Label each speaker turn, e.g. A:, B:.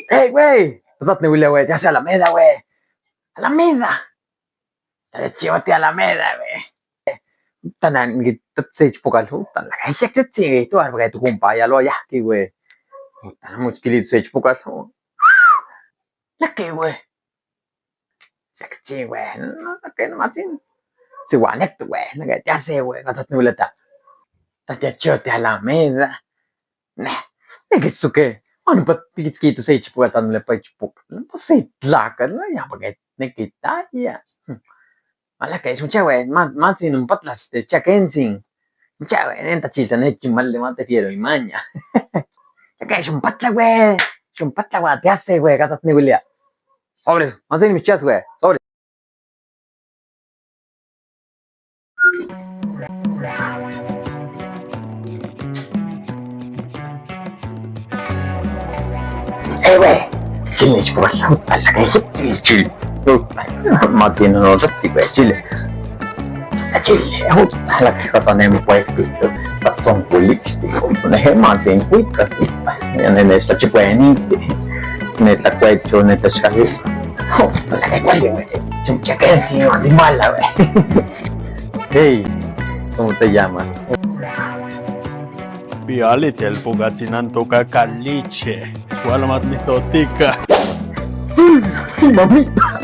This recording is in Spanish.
A: ¡Ey, güey! Date, güey, ya sea Alameda, güey. Alameda. Llévate a Alameda, güey. Tanan sage pokal tan la hek te ti to ar bagai tu kumpa ya lo ya ki we tan muskili sage pokal la ki we ya que ti we no que no matin si wa nek we na ga ya se we ga tat nula ta ya chote a la meda ne ne que su que on pat ki tu sage pokal tan le pa chpuk no se la ka na ya bagai ne ki ta ya mala que es un chawe más sin un patlas de chakensin chawe enta chita ne chimal le mate fiero y maña. Que es un patla, güey. Es un patla, güey. Te hace, güey. Gatas ni William. Sobre. No sé ni mis chas, güey. Sobre. Güey. Chile, es por la puta. La que es chile. No tiene no sé, güey. Chile. La chile. La que está en puesto. Son culiches. No es más en cuitas. En esta chica de ni. Neta cuecho, neta chale. La que cuelgue, güey. Es un cheque encima. Es mala, güey. Hey. ¿Cómo te llamas?
B: Pialitel pugatsinan toka caliche. Sualamat mitotika.
A: Mamita.